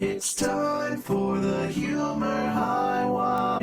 It's time for the Humor Highwire.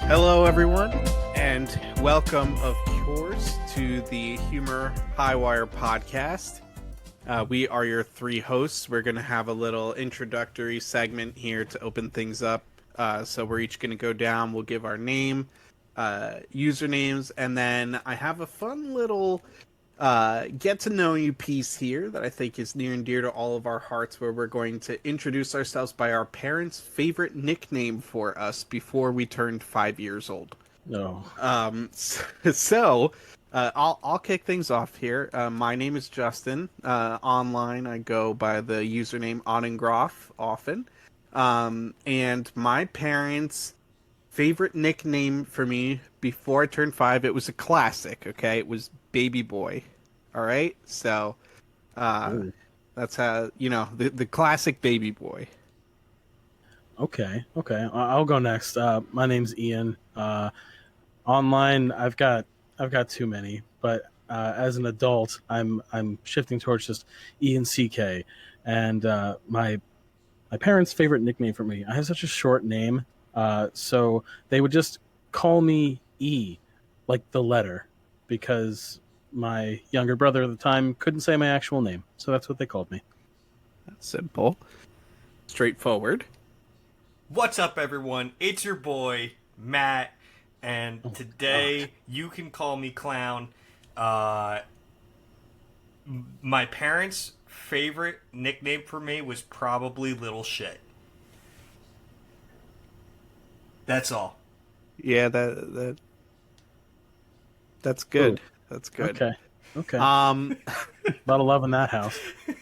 Hello, everyone, and welcome, of course, to the Humor Highwire podcast. We are your three hosts. We're going to have a little introductory segment here to open things up. So we're each going to go down. We'll give our name, usernames, and then I have a fun little get to know you piece here that I think is near and dear to all of our hearts, where we're going to introduce ourselves by our parents' favorite nickname for us before we turned 5 years old. No. I'll kick things off here. My name is Justin. Online, I go by the username AedanGraef often. And my parents' favorite nickname for me before I turned 5, it was a classic, okay? It was Baby Boy. All right? So, that's how, the classic Baby Boy. Okay. I'll go next. My name's Ian. Online, I've got too many, but as an adult, I'm shifting towards just IanCK. And my parents' favorite nickname for me, I have such a short name, so they would just call me E, like the letter, because my younger brother at the time couldn't say my actual name, so that's what they called me. That's simple. Straightforward. What's up, everyone? It's your boy, Matt, and today you can call me Clown. My parents' favorite nickname for me was probably Little Shit. That's all. Yeah, that's good. Ooh. That's good. Okay. A lot of love in that house.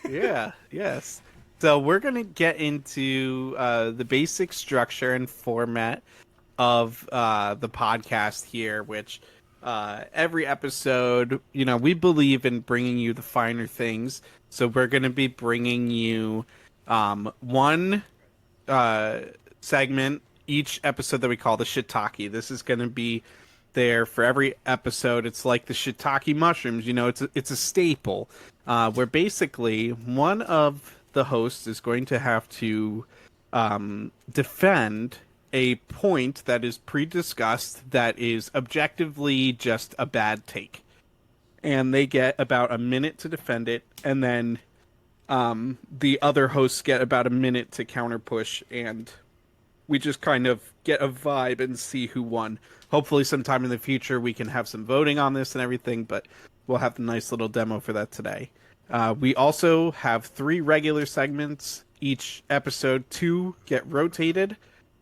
Yeah, yes. So we're going to get into the basic structure and format of the podcast here, which every episode, we believe in bringing you the finer things. So we're going to be bringing you one segment each episode that we call the shiitake. This is going to be there for every episode. It's like the shiitake mushrooms, it's a staple, where basically one of the hosts is going to have to defend a point that is pre-discussed that is objectively just a bad take. And they get about a minute to defend it, and then the other hosts get about a minute to counter push, and we just kind of get a vibe and see who won. Hopefully sometime in the future we can have some voting on this and everything, but we'll have a nice little demo for that today. We also have 3 regular segments each episode. 2 get rotated.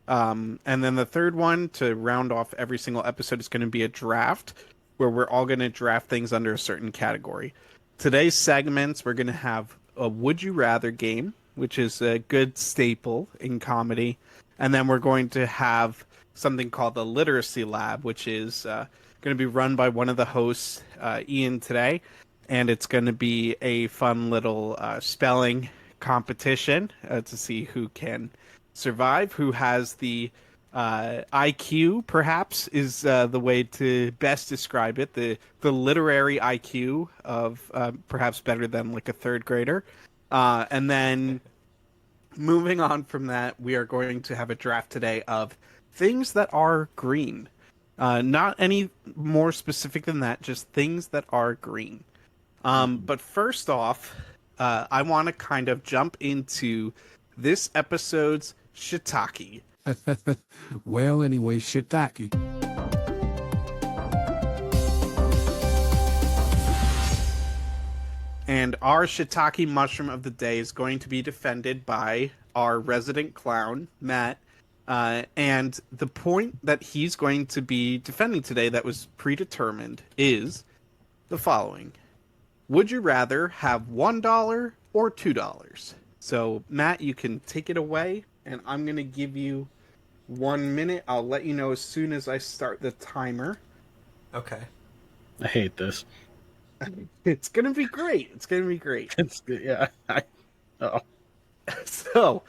And then the third one, to round off every single episode, is going to be a draft, where we're all going to draft things under a certain category. Today's segments, we're going to have a Would You Rather game, which is a good staple in comedy. And then we're going to have something called the Literacy Lab, which is going to be run by one of the hosts, Ian, today. And it's going to be a fun little spelling competition to see who can survive, who has the IQ, perhaps, is the way to best describe it. The literary IQ of perhaps better than like a third grader. And then moving on from that, we are going to have a draft today of things that are green. Not any more specific than that, just things that are green. But first off, I want to kind of jump into this episode's shiitake. Well, anyway, shiitake. And our shiitake mushroom of the day is going to be defended by our resident clown, Matt. And the point that he's going to be defending today that was predetermined is the following. Would you rather have $1 or $2? So, Matt, you can take it away, and I'm going to give you 1 minute. I'll let you know as soon as I start the timer. Okay. I hate this. It's gonna be great. It's gonna be great. Yeah. Oh. So,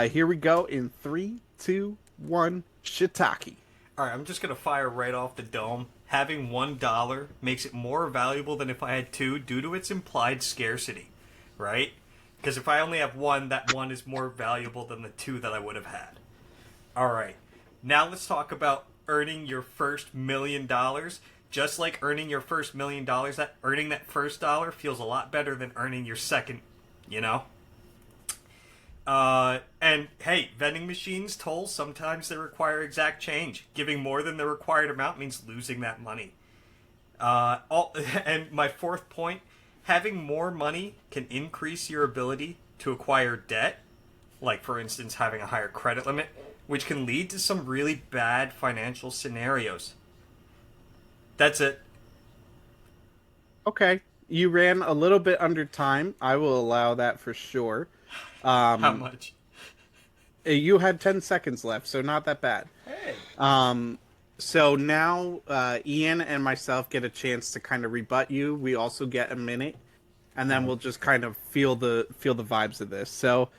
here we go in 3, 2, 1. Shiitake. All right, I'm just gonna fire right off the dome. Having $1 makes it more valuable than if I had two, due to its implied scarcity, right? Because if I only have one, that one is more valuable than the two that I would have had. All right, now let's talk about earning your first $1 million. Just like earning your first $1 million, that earning that first dollar feels a lot better than earning your second. You know. And hey, vending machines, tolls, sometimes they require exact change. Giving more than the required amount means losing that money. And my fourth point, having more money can increase your ability to acquire debt, like for instance having a higher credit limit, which can lead to some really bad financial scenarios. That's it. Okay, you ran a little bit under time. I will allow that for sure. How much? You had 10 seconds left, so not that bad. Hey. So now Ian and myself get a chance to kind of rebut you. We also get a minute, and then we'll just kind of feel the vibes of this. So,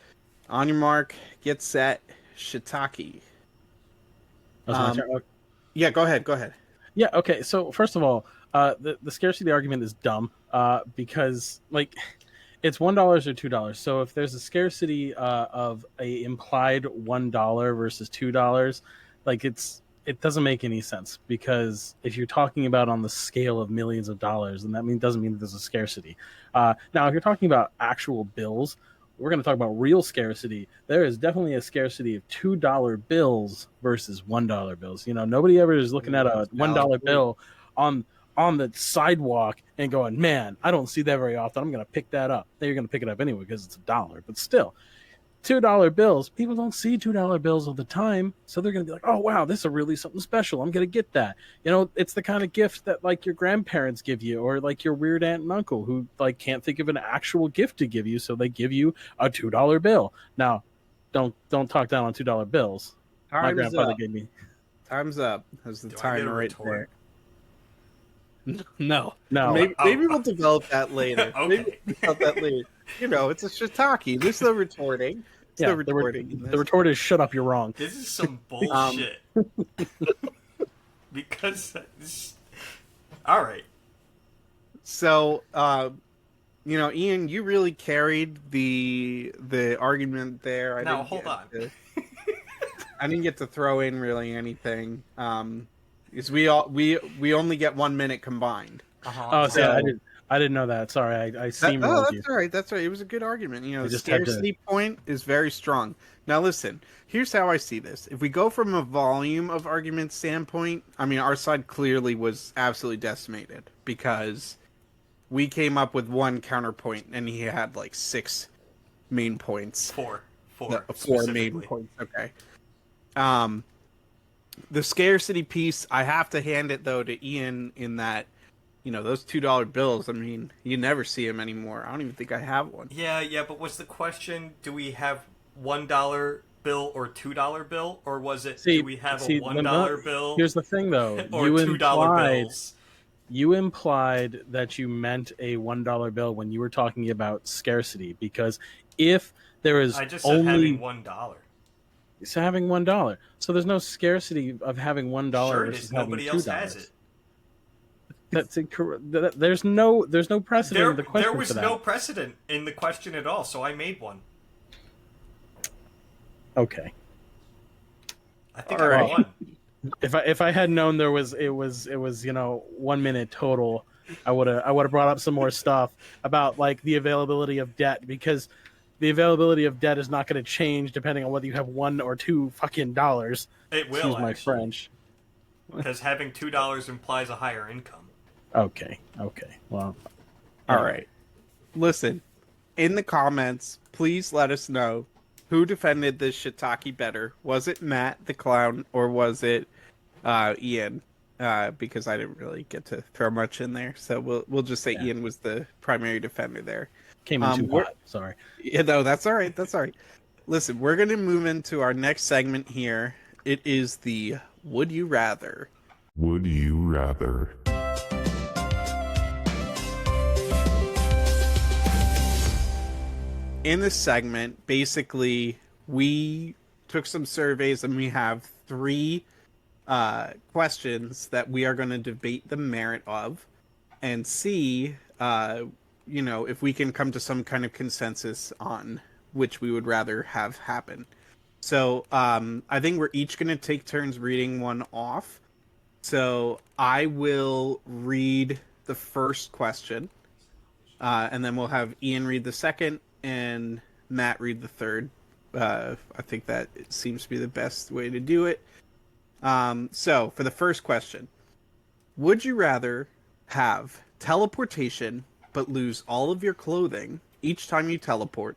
on your mark, get set, shiitake. That's my turn. Yeah, go ahead. Yeah, okay. So first of all, the scarcity argument is dumb because like it's $1 or $2. So if there's a scarcity of a implied $1 versus $2, like it doesn't make any sense, because if you're talking about on the scale of millions of dollars, then that doesn't mean that there's a scarcity. Now, if you're talking about actual bills, we're going to talk about real scarcity. There is definitely a scarcity of $2 bills versus $1 bills. You know, nobody ever is looking at a $1 bill on the sidewalk and going, man, I don't see that very often, I'm going to pick that up. Then you're going to pick it up anyway because it's $1. But still, $2 bills, people don't see $2 bills all the time. So they're going to be like, oh, wow, this is really something special. I'm going to get that. You know, it's the kind of gift that like your grandparents give you, or like your weird aunt and uncle who like can't think of an actual gift to give you. So they give you a $2 bill. Now, don't talk down on $2 bills. My grandfather gave me. Time's up. That's the timer right there. No. Maybe we'll develop that later. Okay. Maybe we'll develop that later. You know, it's a shiitake. There's no retorting. The retort is shut up, you're wrong. This is some bullshit. Because all right. So, you know, Ian, you really carried the argument there. Now hold on. I didn't get to throw in really anything. Because we only get 1 minute combined. Oh, so I didn't know that. Sorry, I steamrolled you. That's all right. That's right. It was a good argument. You know, the scarcity point is very strong. Now, listen. Here's how I see this. If we go from a volume of argument standpoint, I mean, our side clearly was absolutely decimated because we came up with one counterpoint and he had like 6 main points. Four main points. Okay. The scarcity piece, I have to hand it though to Ian in that, you know, those $2 bills, I mean, you never see them anymore. I don't even think I have one. Yeah, but was the question, do we have $1 bill or $2 bill, or was it do we have a $1 bill? Here's the thing though, or $2 bills? You implied that you meant a $1 bill when you were talking about scarcity, because if there is I just said having $1. It's having $1, so there's no scarcity of having $1 sure versus nobody having $2. Else has it. That's incorrect. There's no precedent in the question. There was for that. no precedent in the question at all, so I made one. Okay. I think I won. If I had known it was 1 minute total, I would have brought up some more stuff about like the availability of debt, because the availability of debt is not going to change depending on whether you have $1 or $2 fucking dollars. It will. Excuse my French. Because having $2 implies a higher income. Okay. Well, all right. Listen, in the comments, please let us know who defended this shiitake better. Was it Matt, the clown, or was it Ian? Because I didn't really get to throw much in there, so we'll just say Ian was the primary defender there. Came in too hot. Sorry. Yeah, no, that's all right. That's all right. Listen, we're going to move into our next segment here. It is the Would You Rather. Would you rather? in this segment, basically, we took some surveys and we have 3 questions that we are going to debate the merit of and see, if we can come to some kind of consensus on which we would rather have happen. So I think we're each going to take turns reading one off. So I will read the first question, and then we'll have Ian read the second and Matt read the third. I think that seems to be the best way to do it. So for the first question, would you rather have teleportation but lose all of your clothing each time you teleport,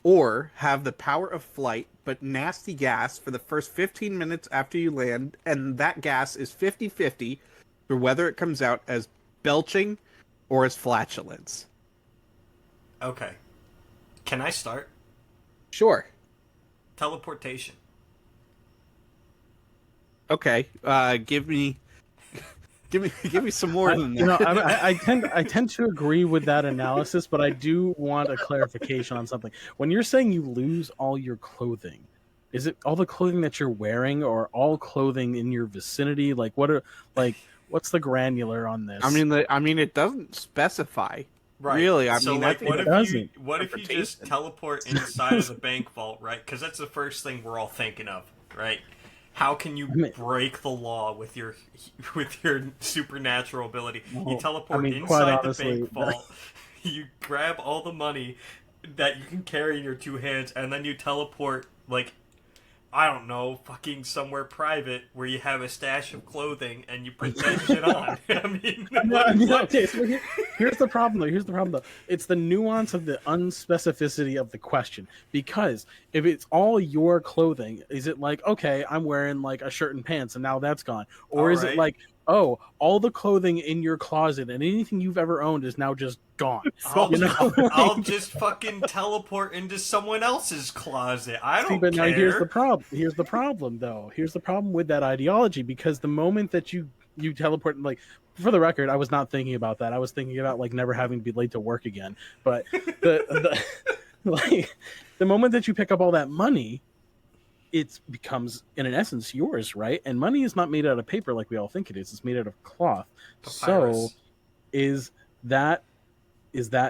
or have the power of flight but nasty gas for the first 15 minutes after you land, and that gas is 50-50 for whether it comes out as belching or as flatulence? Okay. Can I start? Sure. Teleportation. Okay. Give me some more than that. You know, I tend to agree with that analysis, but I do want a clarification on something. When you're saying you lose all your clothing, is it all the clothing that you're wearing, or all clothing in your vicinity? What's the granular on this? I mean, it doesn't specify. Right. Really, I so mean, like, what if you just Interpretation. teleport inside of the bank vault, right? Because that's the first thing we're all thinking of, right? How can you break the law with your supernatural ability? You teleport quite inside honestly, the bank vault, you grab all the money that you can carry in your 2 hands, and then you teleport, like, I don't know, fucking somewhere private where you have a stash of clothing and you put that shit on. I mean, Okay, so here's the problem though. It's the nuance of the unspecificity of the question. Because if it's all your clothing, is it like, okay, I'm wearing like a shirt and pants and now that's gone? Or is it like, oh, all the clothing in your closet and anything you've ever owned is now just gone? I'll just fucking teleport into someone else's closet. I don't care. But now here's the problem. Here's the problem with that ideology, because the moment that you teleport, like, for the record, I was not thinking about that. I was thinking about like never having to be late to work again. But the like the moment that you pick up all that money, it becomes in essence yours, right? And money is not made out of paper like we all think it is. It's made out of cloth. Papyrus. So is that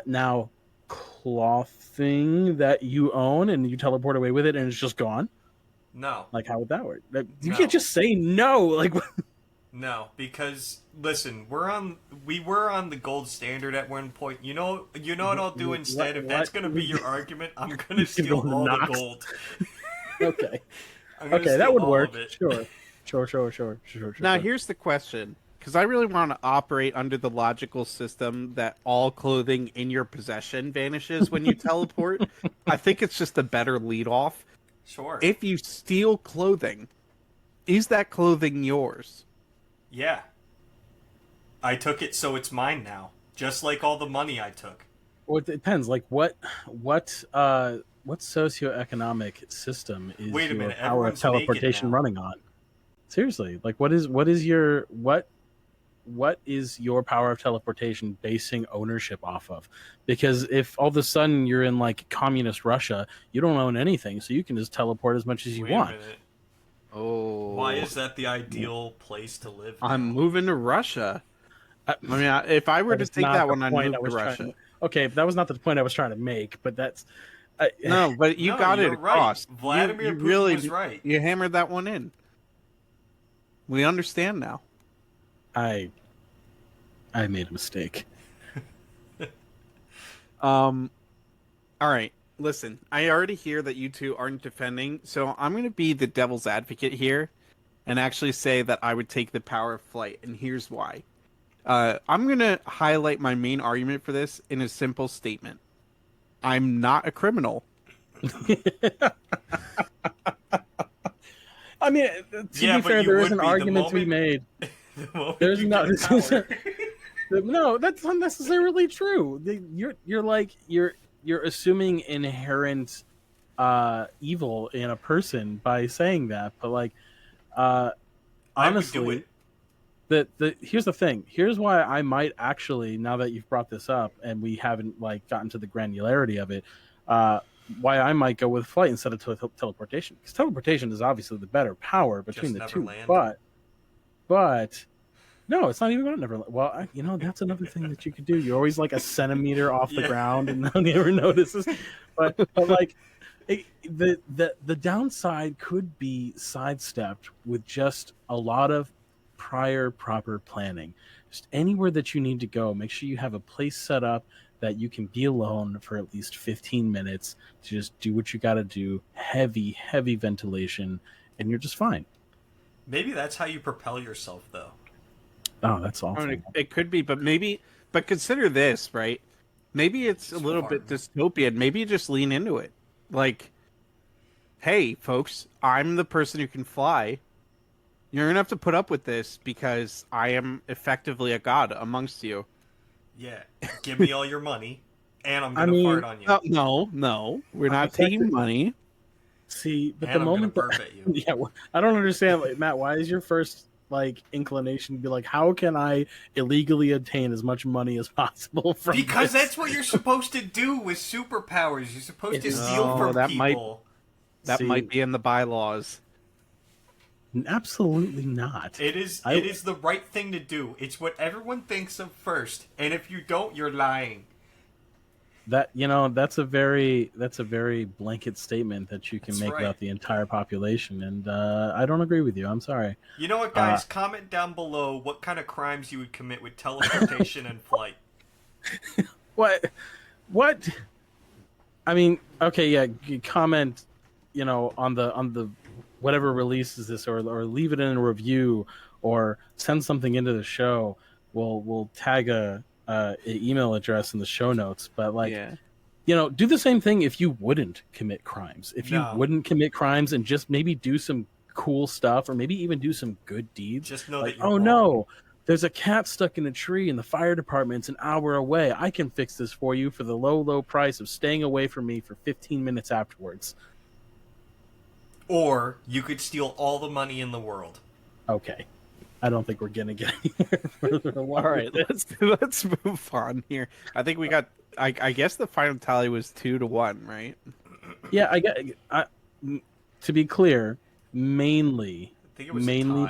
now clothing that you own and you teleport away with it and it's just gone? No. Like, how would that work? You No. can't just say no. Like, No, because listen, we were on the gold standard at one point. You know what I'll do instead? If that's gonna be your argument, I'm gonna steal all the gold. okay. I'm Okay, that would all work. of it. Sure. Now, here's the question, because I really want to operate under the logical system that all clothing in your possession vanishes when you teleport. I think it's just a better lead off. Sure. If you steal clothing, is that clothing yours? Yeah. I took it, so it's mine now. Just like all the money I took. Well, it depends. Like, what socioeconomic system is Wait a your minute, power of everyone's naked teleportation now. running on? Seriously, like, what is your power of teleportation basing ownership off of? Because if all of a sudden you're in like communist Russia, you don't own anything, so you can just teleport as much as you Wait a want. minute. Oh. Why is that the ideal place to live? I'm now? moving to Russia. I mean, if I were to That is take not that the one, I'd point move I to was trying Russia. Okay, that was not the point I was trying to make, but that's No, but you No, got it you're right. across. Vladimir you Putin really was right. You hammered that one in. We understand now. I made a mistake. All right. Listen, I already hear that you two aren't defending, so I'm going to be the devil's advocate here and actually say that I would take the power of flight, and here's why. I'm going to highlight my main argument for this in a simple statement. I'm not a criminal. I mean, to Yeah, be but fair, you there would is an be the argument to be moment- made. The moment There's you not. get power. No, that's not necessarily true. You're assuming inherent evil in a person by saying that, but like I would do honestly, it. here's the thing. Here's why I might actually, now that you've brought this up and we haven't like gotten to the granularity of it, why I might go with flight instead of teleportation. Because teleportation is obviously the better power between Just the never two. land. But no, it's not even about Neverland. Well, that's another thing that you could do. You're always like a centimeter off the Yeah. ground, and no one ever notices. But like, the downside could be sidestepped with just a lot of prior proper planning. Just anywhere that you need to go, make sure you have a place set up that you can be alone for at least 15 minutes to just do what you got to do. Heavy ventilation, and you're just fine. Maybe that's how you propel yourself, though. Oh, that's awful. I mean, it could be, but consider this, right? Maybe it's a little bit dystopian. Maybe you just lean into it. Like, hey, folks, I'm the person who can fly. You're going to have to put up with this because I am effectively a god amongst you. Yeah, give me all your money, and I'm gonna fart on you. No, we're not taking money. See, but And the I'm moment gonna that, burp at you. yeah, I don't understand, like, Matt. Why is your first inclination to be like, how can I illegally obtain as much money as possible from? Because this? that's what you're supposed to do with superpowers. You're supposed to steal from people. That might be in the bylaws. Absolutely not. It is the right thing to do. It's what everyone thinks of first, and if you don't, you're lying. That's a very blanket statement that you can That's make right. about the entire population, and I don't agree with you. I'm sorry. You know what, guys? Comment down below what kind of crimes you would commit with teleportation and flight. What? I mean, okay, yeah. Comment, on the whatever releases this, or leave it in a review, or send something into the show. We'll tag a email address in the show notes. But do the same thing if you wouldn't commit crimes. If you wouldn't commit crimes and just maybe do some cool stuff, or maybe even do some good deeds. Just know that you're wrong. no, there's a cat stuck in a tree and the fire department's an hour away. I can fix this for you for the low price of staying away from me for 15 minutes afterwards. Or you could steal all the money in the world. Okay. I don't think we're going to get anywhere further along. All right, let's move on here. I think we got, I guess the final tally was 2-1, right? Yeah, to be clear, mainly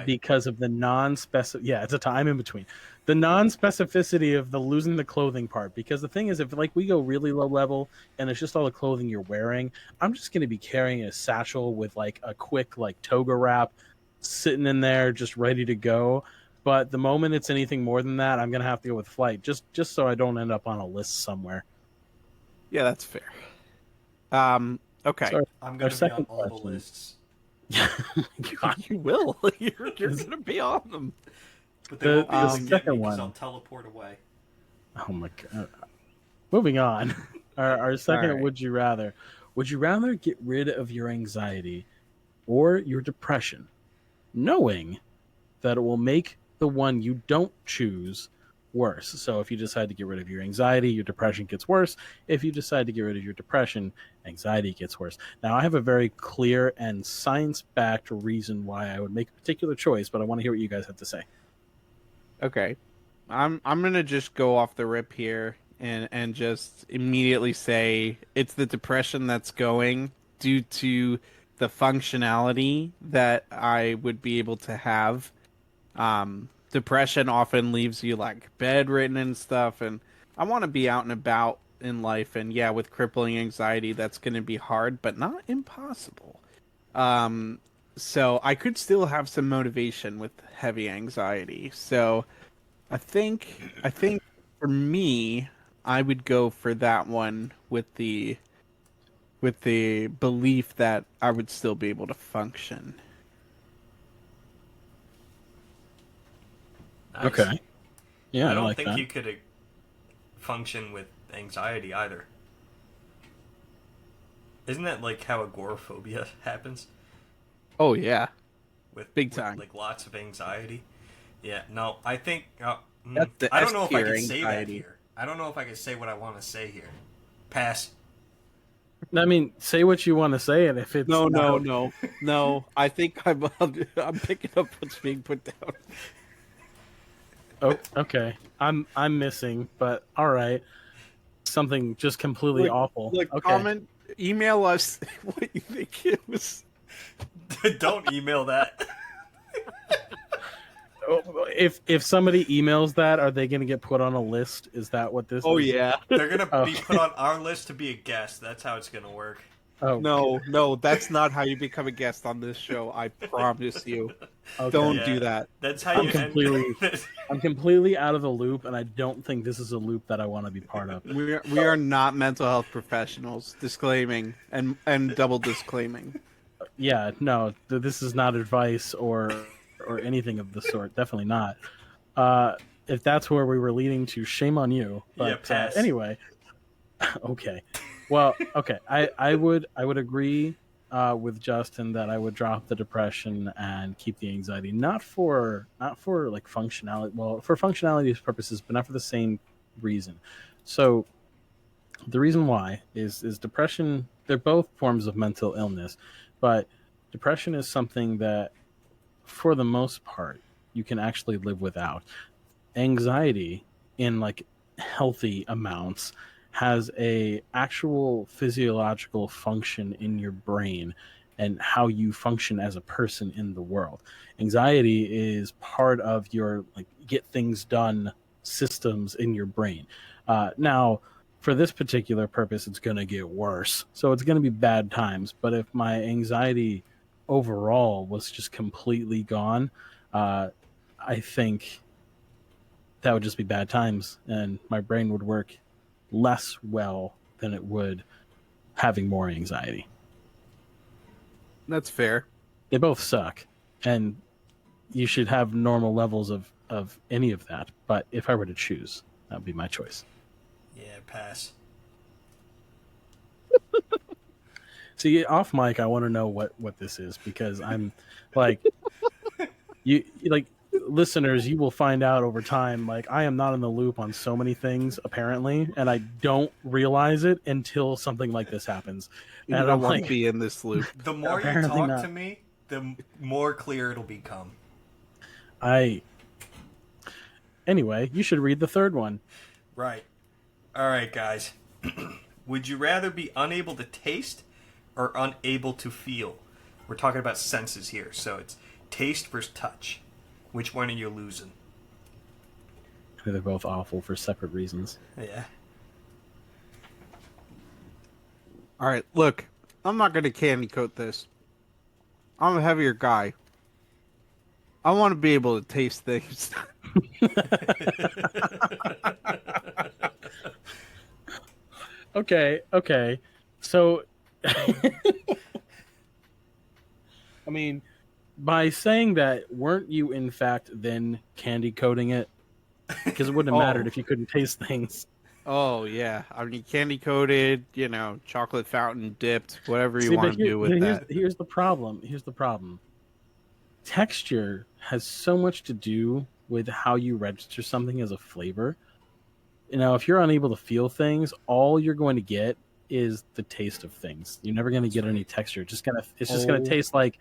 because of the non-specific. Yeah, it's a time in between. The non-specificity of the losing the clothing part. Because the thing is, if we go really low level and it's just all the clothing you're wearing, I'm just going to be carrying a satchel with a quick toga wrap sitting in there just ready to go. But the moment it's anything more than that, I'm going to have to go with flight just so I don't end up on a list somewhere. Yeah, that's fair. Okay. So I'm going to be on all the lists. God, you will. You're going to be on them. But they won't be able to get me second because one. I'll teleport away. Oh my god. Moving on. Our second right. would you rather. Would you rather get rid of your anxiety or your depression, knowing that it will make the one you don't choose worse? So if you decide to get rid of your anxiety, your depression gets worse. If you decide to get rid of your depression, anxiety gets worse. Now, I have a very clear and science-backed reason why I would make a particular choice, but I want to hear what you guys have to say. Okay. I'm gonna just go off the rip here and just immediately say it's the depression that's going due to the functionality that I would be able to have. Depression often leaves you bedridden and stuff, and I want to be out and about in life, and yeah, with crippling anxiety that's going to be hard, but not impossible. So I could still have some motivation with heavy anxiety. So I think for me, I would go for that one with the belief that I would still be able to function. Nice. Okay. Yeah, I don't like think that. you could function with anxiety either. Isn't that how agoraphobia happens? Oh yeah, With big time. Lots of anxiety. Yeah, no, I think That's the I don't know if I S-tier can say that anxiety. here. I don't know if I can say what I want to say here. Pass. I mean, say what you want to say, and if it's No. I think I'm picking up what's being put down. Oh, okay. I'm missing, but all right. something just completely Look, awful. Look, Okay. comment, email us what you think it was. Don't email that. If somebody emails that, are they going to get put on a list? Is that what this Oh is? yeah. They're gonna Oh. be put on our list to be a guest. That's how it's gonna work. Oh, No, that's not how you become a guest on this show. I promise you. okay. Don't Yeah. do that. That's how I'm you completely- end. I'm completely out of the loop, and I don't think this is a loop that I want to be part of. We are not mental health professionals. Disclaiming and double disclaiming. Yeah, no, this is not advice or anything of the sort. Definitely not. If that's where we were leading to, shame on you. But Yeah, pass. anyway, okay. Well, okay. I would agree with Justin that I would drop the depression and keep the anxiety, not for like functionality. Well, for functionality purposes, but not for the same reason. So the reason why is depression. They're both forms of mental illness, but depression is something that, for the most part, you can actually live without. Anxiety, in like healthy amounts, has a actual physiological function in your brain and how you function as a person in the world. Anxiety is part of your like get things done systems in your brain. Now, for this particular purpose, it's going to get worse. So it's going to be bad times. But if my anxiety overall was just completely gone, I think that would just be bad times, and my brain would work less well than it would having more anxiety. That's fair. They both suck, and you should have normal levels of any of that. But if I were to choose, that would be my choice. Yeah, pass. See, off mic, I want to know what this is, because I'm like, you like listeners, you will find out over time. Like, I am not in the loop on so many things apparently, and I don't realize it until something like this happens. You And don't I'm want to like, be in this loop. The more you Apparently talk not. to me, the more clear it'll become. Anyway, you should read the third one. Right. All right, guys. Would you rather be unable to taste or unable to feel? We're talking about senses here, so it's taste versus touch. Which one are you losing? They're both awful for separate reasons. Yeah. All right, look, I'm not going to candy coat this. I'm a heavier guy. I want to be able to taste things. Okay. So, I mean, by saying that, weren't you in fact then candy coating it? Because it wouldn't have mattered if you couldn't taste things. Oh, yeah. I mean, candy coated, chocolate fountain dipped, whatever you want to do with that. Here's the problem. Texture has so much to do with how you register something as a flavor. If you're unable to feel things, all you're going to get is the taste of things. You're never going to get any texture. It's just gonna taste like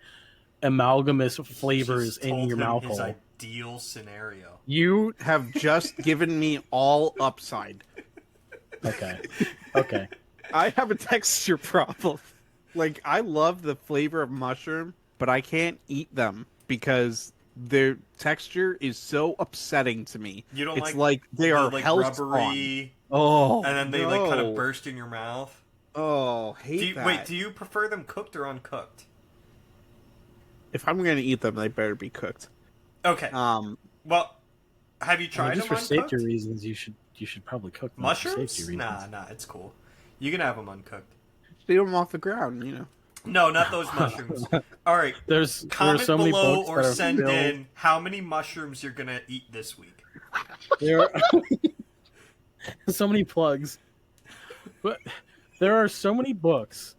amalgamous flavors in your mouth his hole. ideal scenario. You have just given me all upside. Okay. I have a texture problem. Like, I love the flavor of mushroom, but I can't eat them because their texture is so upsetting to me. You don't it's like they are like health rubbery, Oh, and then they no. like kind of burst in your mouth. Oh, hate that. Wait, do you prefer them cooked or uncooked? If I'm gonna eat them, they better be cooked. Okay. Well, have you tried just them for uncooked? safety reasons, you should probably cook them. For Mushrooms? safety reasons. Nah, it's cool. You can have them uncooked. Steal them off the ground, No, not those mushrooms. All right. There's Comment so many below books or that are send filled- in how many mushrooms you're gonna eat this week. There are so many plugs, but there are so many books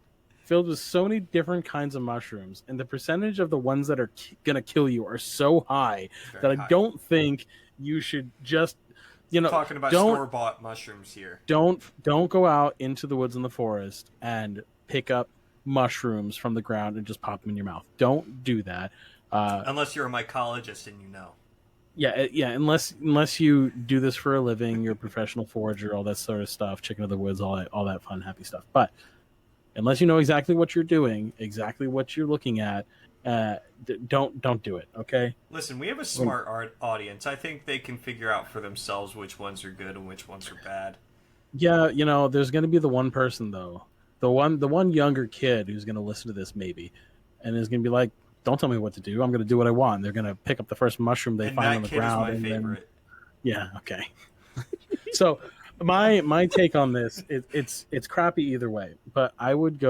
filled with so many different kinds of mushrooms, and the percentage of the ones that are gonna kill you are so high Very that high. I don't think you should just, Talking about don't store-bought mushrooms here. don't go out into the woods and the forest and pick up mushrooms from the ground and just pop them in your mouth. Don't do that. Unless you're a mycologist and you know. Yeah. Unless you do this for a living, you're a professional forager, all that sort of stuff, chicken of the woods, all that fun, happy stuff. But unless you know exactly what you're doing, exactly what you're looking at, don't do it. Okay. Listen, we have a smart audience. I think they can figure out for themselves which ones are good and which ones are bad. Yeah, there's going to be the one person though, the one younger kid who's going to listen to this maybe, and is going to be like, "Don't tell me what to do. I'm going to do what I want." They're going to pick up the first mushroom they And find that on the kid is ground, my and then favorite. yeah, okay. So my take on this, it's crappy either way, but I would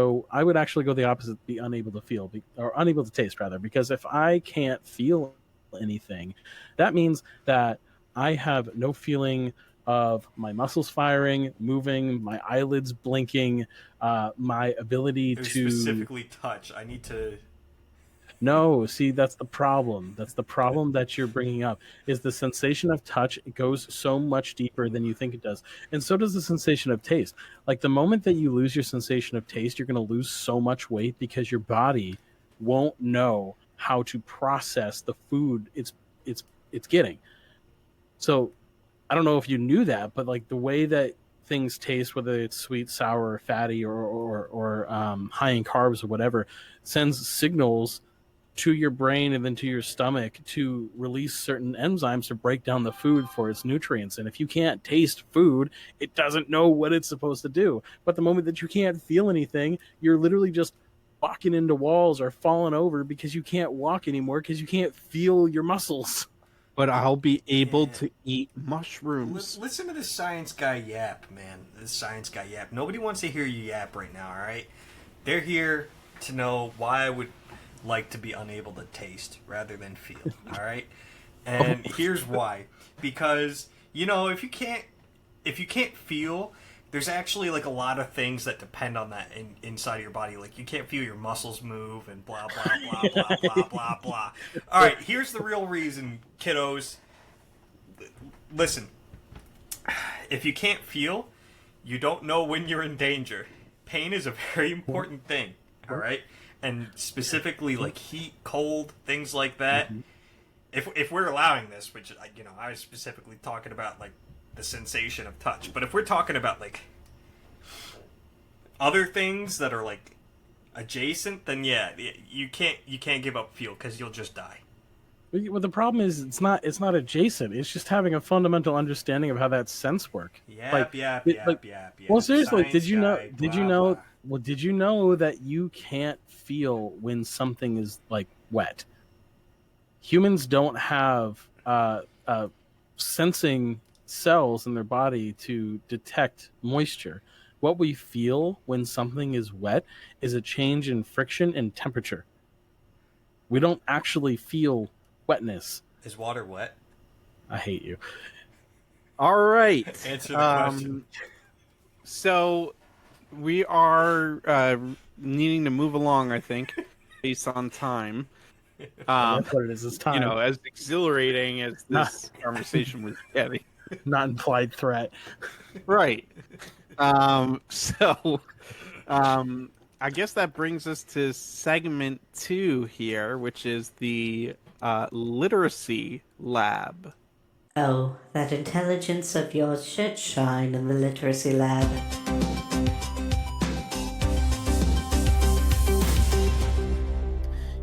actually go the opposite, be unable to feel or unable to taste rather, because if I can't feel anything, that means that I have no feeling of my muscles firing, moving, my eyelids blinking, my ability It was to specifically touch. I need to. no, see, that's the problem. That's the problem that you're bringing up is the sensation of touch goes so much deeper than you think it does. And so does the sensation of taste. Like the moment that you lose your sensation of taste, you're going to lose so much weight because your body won't know how to process the food it's getting. So, I don't know if you knew that, but like the way that things taste, whether it's sweet, sour, or fatty, or high in carbs or whatever, sends signals to your brain and then to your stomach to release certain enzymes to break down the food for its nutrients. And if you can't taste food, it doesn't know what it's supposed to do. But the moment that you can't feel anything, you're literally just walking into walls or falling over because you can't walk anymore because you can't feel your muscles. But I'll be able Yeah. to eat mushrooms. Listen to this science guy yap, man. This science guy yap. Nobody wants to hear you yap right now, alright? They're here to know why I would like to be unable to taste rather than feel, alright? And here's why. Because, if you can't feel, there's actually like a lot of things that depend on that inside of your body. Like you can't feel your muscles move and blah blah blah blah blah blah blah. All right, here's the real reason, kiddos. Listen, if you can't feel, you don't know when you're in danger. Pain is a very important thing. All right, and specifically like heat, cold, things like that. If we're allowing this, which I was specifically talking about like the sensation of touch. But if we're talking about like other things that are like adjacent, then yeah, you can't give up feel because you'll just die. Well, the problem is it's not adjacent. It's just having a fundamental understanding of how that sense work. Yap. Well, seriously, Science did you know? guy, Did blah, you know? blah. Well, did you know that you can't feel when something is like wet? Humans don't have sensing cells in their body to detect moisture. What we feel when something is wet is a change in friction and temperature. We don't actually feel wetness. Is water wet? I hate you. All right. Answer the question. So we are needing to move along, I think, based on time. That's what it is. It's time. As exhilarating as this conversation was getting. Not implied threat. Right. So I guess that brings us to segment 2 here, which is the literacy lab. Oh, that intelligence of yours should shine in the literacy lab.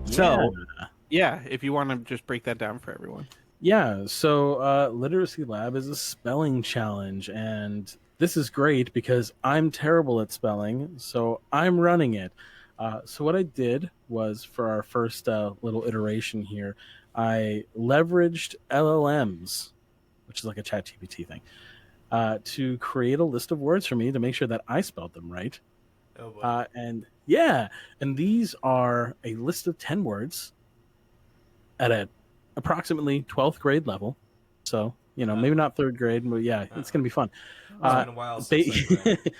So, yeah, if you want to just break that down for everyone. Yeah, so Literacy Lab is a spelling challenge, and this is great because I'm terrible at spelling, so I'm running it. So what I did was, for our first little iteration here, I leveraged LLMs, which is like a ChatGPT thing, to create a list of words for me to make sure that I spelled them right. Oh boy. And these are a list of 10 words at a approximately 12th grade level. So, maybe not 3rd grade, but yeah, it's going to be fun. It's been a while since I read.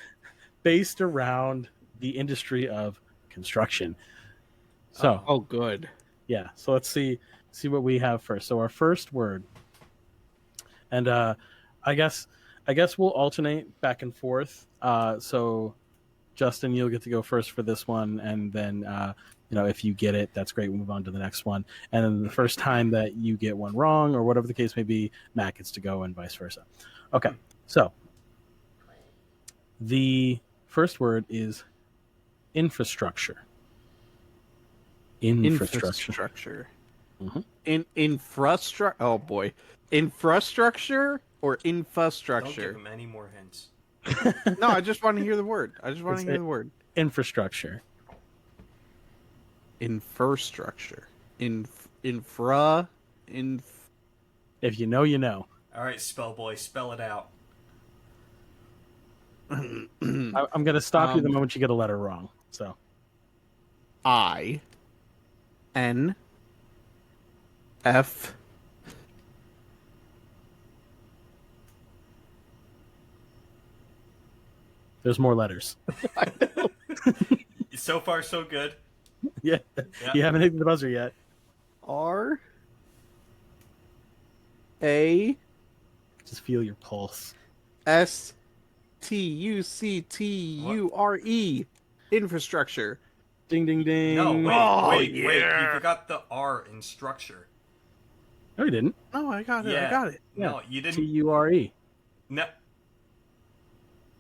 Based around the industry of construction. So, Oh, good. yeah. So let's see what we have first. So our first word, and I guess we'll alternate back and forth. So Justin, you'll get to go first for this one, and then if you get it, that's great. We'll move on to the next one. And then the first time that you get one wrong, or whatever the case may be, Matt gets to go, and vice versa. Okay, so the first word is infrastructure. Infrastructure. Mhm. Infrastructure. Oh boy, infrastructure or Don't infrastructure. give him any more hints. No, I just want to hear the word. Infrastructure. Infrastructure. Inf. If you know, you know. All right, spell boy, spell it out. I'm going to stop you the moment you get a letter wrong. So I. N. F. there's more letters. So far, so good. Yeah. You haven't hit the buzzer yet. R. A. Just feel your pulse. S. Tucture. Infrastructure. Ding, ding, ding. No, wait, Oh, wait. You yeah. forgot the R in structure. No, you didn't. Oh, I got it. Yeah. I got it. No, you didn't. T-U-R-E. No,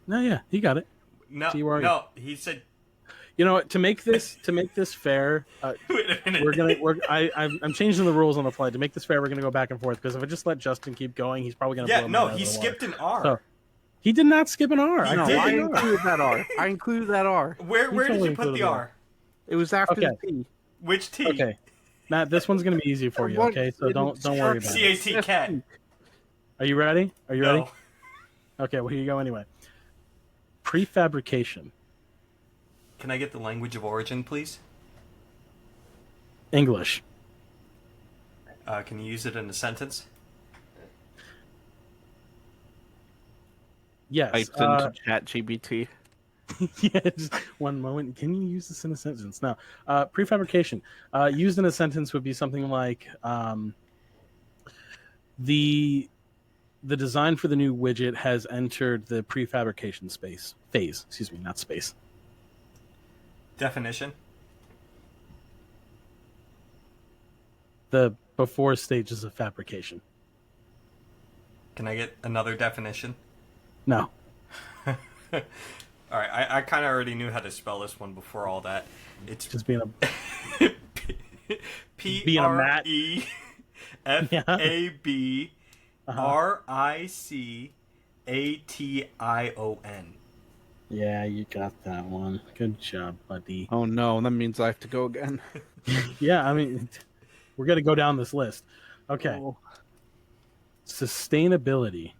No, yeah, he got it. no, T-U-R-E. no. He said. You know what? To make this fair, Wait a minute. I'm changing the rules on the fly. To make this fair, we're gonna go back and forth because if I just let Justin keep going, he's probably gonna. Yeah, blow no, my he head out of the skipped water. an R. So, he did not skip an R. He No, did. I included that R. I included that R. Where did totally you put included the that. R? It was after Okay. the T. Which T? Okay, Matt, this one's gonna be easy for you. Okay, so don't worry about it. CAT cat. Are you ready? Are you ready? No. Okay, well here you go anyway. Prefabrication. Can I get the language of origin, please? English. Can you use it in a sentence? Yes. Typed into ChatGPT. Yeah, just one moment. Can you use this in a sentence? Now, prefabrication. Used in a sentence would be something like the design for the new widget has entered the prefabrication phase. Excuse me, not space. Definition? The before stages of fabrication. Can I get another definition? No. All right, I kind of already knew how to spell this one before all that. It's Just being a P R E F A B R I C A T I O N. Yeah, you got that one. Good job, buddy. Oh no, that means I have to go again. Yeah, I mean, we're gonna go down this list. Okay. Oh. Sustainability.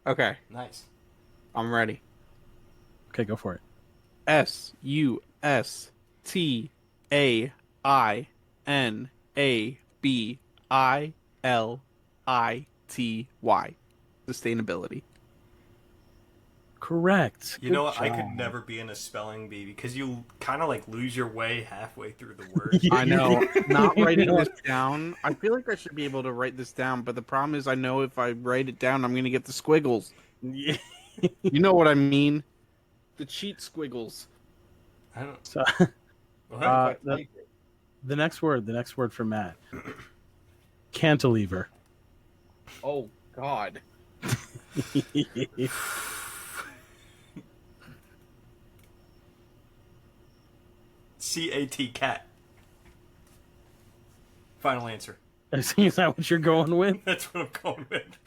Okay, Nice. I'm ready. Okay, go for it. Sustainability. Sustainability. Correct. You know Good what? I job. could never be in a spelling bee because you kind of like lose your way halfway through the word. I know. Not writing this down. I feel like I should be able to write this down, but the problem is I know if I write it down, I'm going to get the squiggles. Yeah. You know what I mean? The cheat squiggles. I don't. So, Well, the next word for Matt. Cantilever. Oh, God. CAT cat. Final answer. Is that what you're going with That's what I'm going with.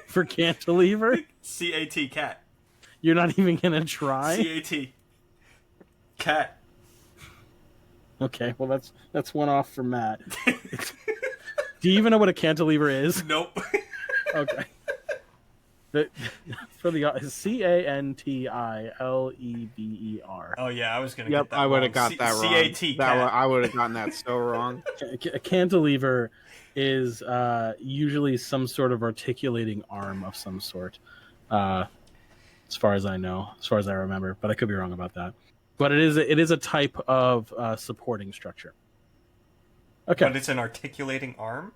for cantilever? CAT cat. You're not even gonna try? CAT cat. Okay, well that's one off for Matt. Do you even know what a cantilever is? Nope. Okay. For the CANTILEVER. Oh yeah, I was gonna. Yep, get that I would have wrong. got that wrong. CAT cat. I would have gotten that so wrong. A cantilever is usually some sort of articulating arm of some sort, as far as I know, as far as I remember, but I could be wrong about that. But it is a type of supporting structure. Okay, But it's an articulating arm.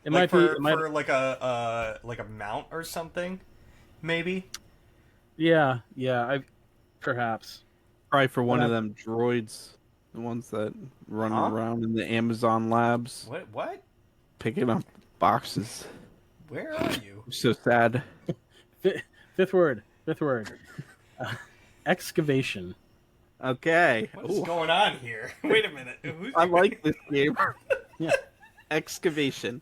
it Like might be. for, It might, for like a mount or something, maybe. yeah. Perhaps. Probably for one of them droids The ones that run Huh? around in the Amazon labs, What? picking up boxes. Where are you? I'm so sad. Fifth word. Excavation. Okay. What is Ooh, going on here? Wait a minute. I like this game. Yeah. Excavation.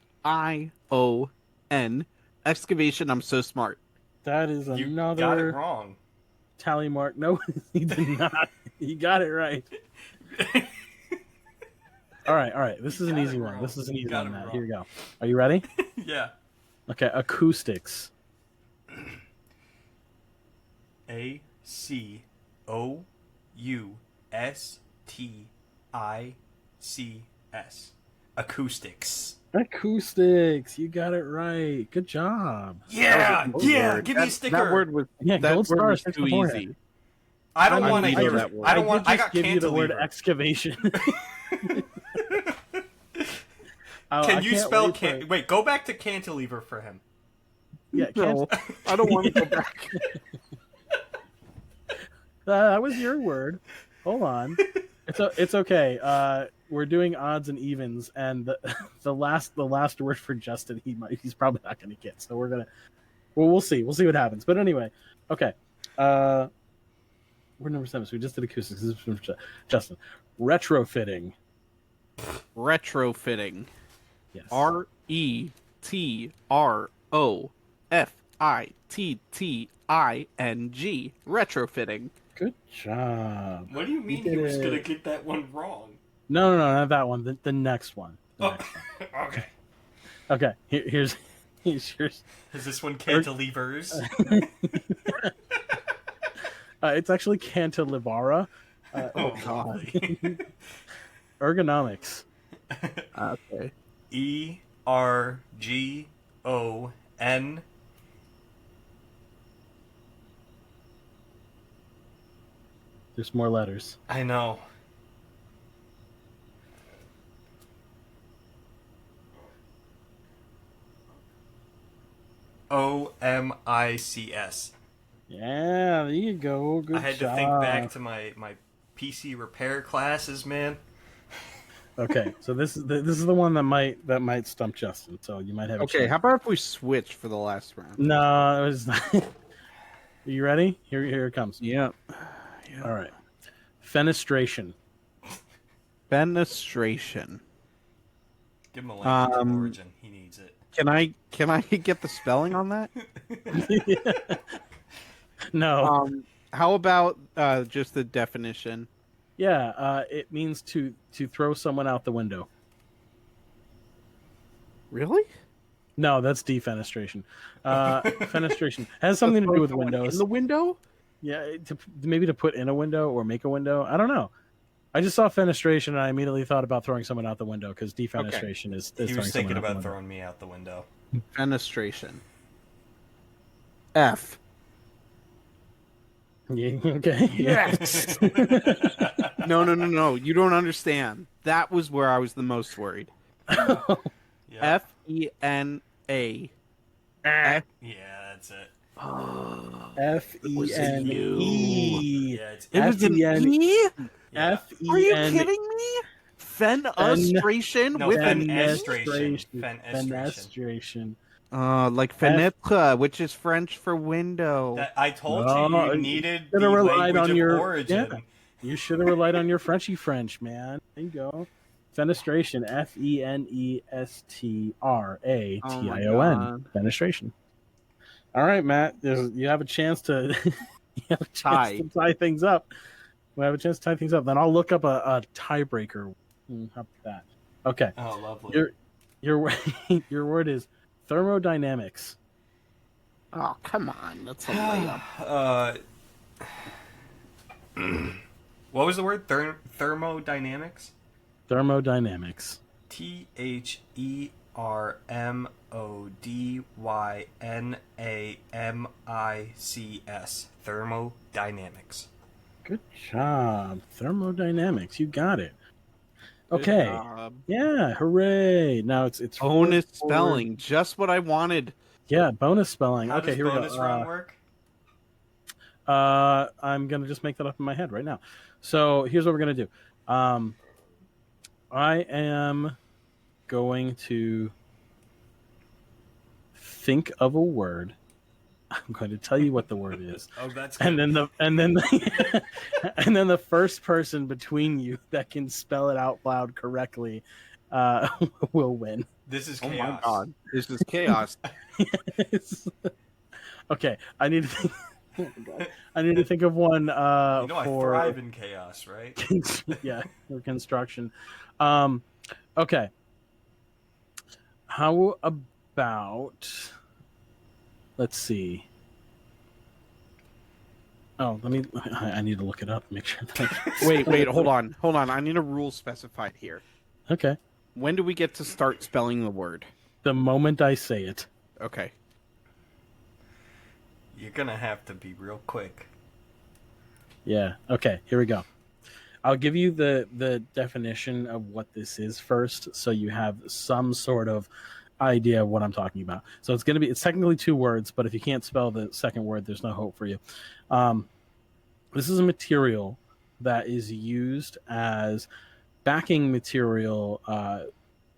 EXCAVATION. Excavation. I'm so smart. That is You another got it wrong. tally mark. No, he did not. He got it right. All right. This is an got easy it one. wrong. This is an You easy got one, it Matt. wrong. Here we go. Are you ready? Yeah. Okay, acoustics. ACOUSTICS. Acoustics. Acoustics. You got it right. Good job. Yeah, That was yeah. word. Give me a That sticker. word was Yeah, that gold word star, was 6 too for it. easy. I don't I want need to to hear know that that word. word. I don't want. did I just got give you the word cantilever. excavation. Can you spell can? Wait, go back to cantilever for him. Yeah, No, I don't want to go back. that was your word. Hold on. It's okay. We're doing odds and evens, and the last word for Justin, he's probably not going to get. So we'll see. We'll see what happens. But anyway, okay. We're number 7. So we just did acoustics. This is from Justin. Retrofitting. Retrofitting. Yes. RETROFITTING. Retrofitting. Good job. What do you mean did he was it. gonna get that one wrong? No, not that one. The next one. Oh, okay. Okay. Here's yours. Is this one cantilevers? It's actually cantilevara. Oh God. Ergonomics. Okay. ERGON. There's more letters. I know. OMICS. Yeah, there you go. Good I had job. to think back to my PC repair classes, man. Okay, so this is the one that might stump Justin. So you might have. A Okay, chance. how about if we switch for the last round? No, it was not. Are you ready? Here it comes. Yeah. All right. Fenestration. Fenestration. Give him a language of Um, origin. He needs it. Can I get the spelling on that? No. How about just the definition? Yeah. It means to throw someone out the window. Really? No, that's defenestration. Fenestration has something to do with windows. In the window? Yeah, maybe to put in a window or make a window. I don't know. I just saw fenestration and I immediately thought about throwing someone out the window because defenestration is He throwing was thinking someone out the about window. throwing me out the window. Fenestration. F. Yeah, okay. Yes. No. You don't understand. That was where I was the most worried. Yeah. FENA. Yeah, that's it. Fene. Yeah, it's It was an E? Yeah. Are you kidding me? Fenestration No, with fen- an Fenestration. Fenestration. like fenêtre, which is French for window. I told No, you you needed the should've relied language on of your- origin. yeah. You should have relied on your Frenchy French, man. There you go. Fenestration. Fenestration. Oh my God. Fenestration. All right, Matt. You have a chance to Tie. tie things up. We have a chance to tie things up. Then I'll look up a tiebreaker. How about that? Okay. Oh, lovely. Your your word is thermodynamics. Oh, come on. That's a layup. What was the word? Thermodynamics? Thermodynamics. Thermodynamics. Thermodynamics. Good job. Thermodynamics. You got it. Okay. Good job. Yeah. Hooray. Now it's Bonus forward. spelling. Just what I wanted. Yeah, bonus spelling. How Okay, does here we bonus go. round work? I'm gonna just make that up in my head right now. So here's what we're gonna do. I am going to think of a word. I'm going to tell you what the word is, Oh, that's and good. then and then the first person between you that can spell it out loud correctly will win. This is Oh chaos. my god, this is chaos. Okay, I need to think. Oh my god. I need to think of one I for thrive in chaos, right? yeah, for construction. Okay. How about, let's see. Oh, I need to look it up, make sure. Wait, hold on. I need a rule specified here. Okay. When do we get to start spelling the word? The moment I say it. Okay. You're gonna have to be real quick. Yeah. Okay, here we go. I'll give you the definition of what this is first, so you have some sort of idea of what I'm talking about. So it's technically 2 words, but if you can't spell the second word, there's no hope for you. This is a material that is used as backing material,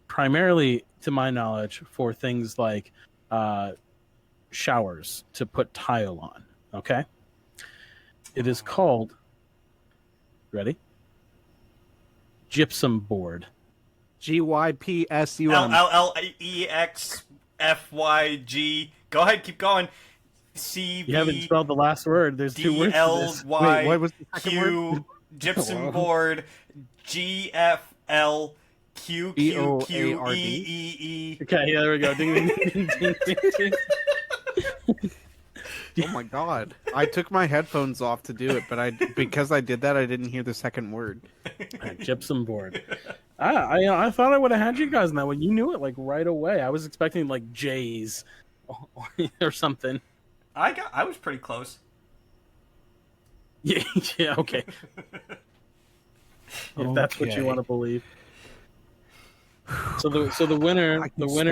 primarily, to my knowledge, for things like showers to put tile on. Okay, it is called. Ready? Gypsum board. GYPSUM. LLEXFYG. Go ahead, keep going. You haven't spelled the last word. There's 2 words to this. Wait, what was the second word? DLYQ gypsum board GFLQQQEEE. Okay, yeah, there we go. Ding, ding, ding, ding, ding, ding. Oh my god. I took my headphones off to do it, but because I did that, I didn't hear the second word. Gypsum board. I thought I would have had you guys in that one. You knew it like right away. I was expecting like J's or something. I was pretty close. Yeah, yeah, okay. If that's what you want to believe. So the winner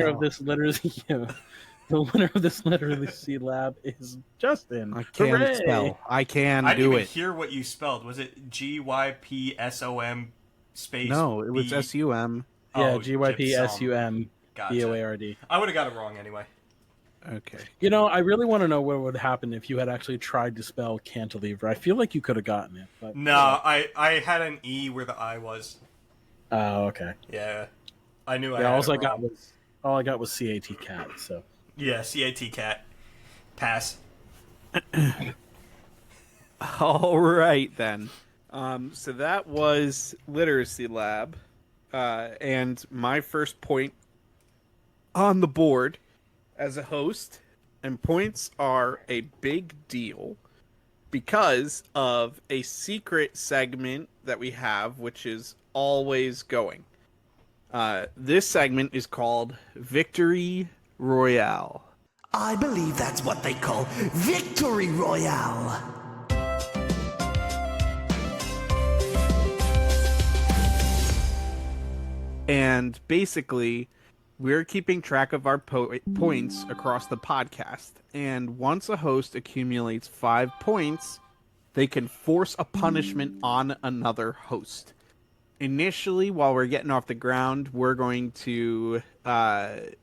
of this literacy the winner of this literacy lab is Justin. I can Hooray! spell. I can I didn't do even it. hear what you spelled. Was it GYPSOM space? No, it was B? SUM. Yeah, Oh, GYPSUM Gotcha. BOARD. I would have got it wrong anyway. Okay. You know, I really want to know what would happen if you had actually tried to spell cantilever. I feel like you could have gotten it. But, No, I had an E where the I was. Oh, okay. Yeah, I knew I Yeah, had all it wrong. I got was CAT cat. So Yeah, CAT cat. Pass. All right, then. So that was Literacy Lab. And my first point on the board as a host, and points are a big deal because of a secret segment that we have, which is always going. This segment is called Victory Royale. I believe that's what they call Victory Royale. And basically, we're keeping track of our points across the podcast. And once a host accumulates 5 points, they can force a punishment on another host. Initially, while we're getting off the ground, we're going to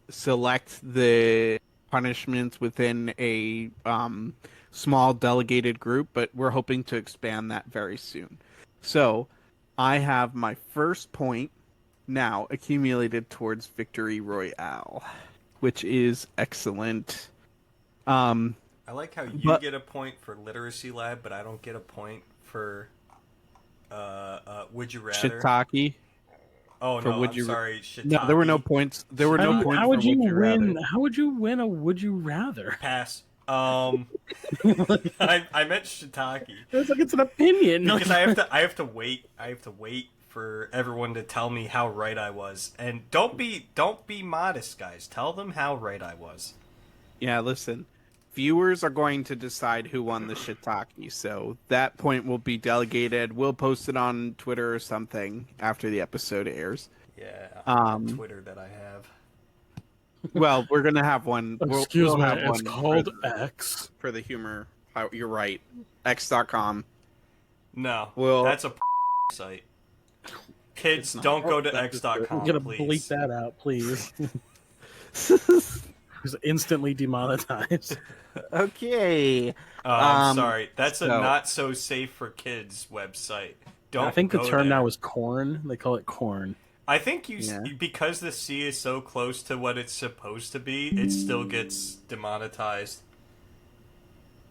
select the punishments within a small delegated group, but we're hoping to expand that very soon. So, I have my first point now accumulated towards Victory Royale, which is excellent. I like how you get a point for Literacy Lab, but I don't get a point for Would You Rather. Shiitake. Oh for no, Would I'm You sorry. Shiitake. No, there were no points. There were no points. How would for you Would You win? Rather. How would you win a would you rather? Pass. I meant shiitake It's like it's an opinion. because I have to wait for everyone to tell me how right I was, and don't be modest, guys. Tell them how right I was. Yeah, listen. Viewers are going to decide who won the shiitake, so that point will be delegated. We'll post it on Twitter or something after the episode airs. Yeah, on Twitter that I have. Well, we're gonna have one. Excuse we'll me, have it's one called X. for the humor. You're right. X.com. No, Well, that's a site. Kids, don't go to x.com, I'm gonna please. bleep that out, please. It's instantly demonetized. Okay. I'm sorry. That's a so- not so safe for kids website. Don't. I think the go term there. now is corn. They call it corn. I think Yeah. because the C is so close to what it's supposed to be, it still gets demonetized.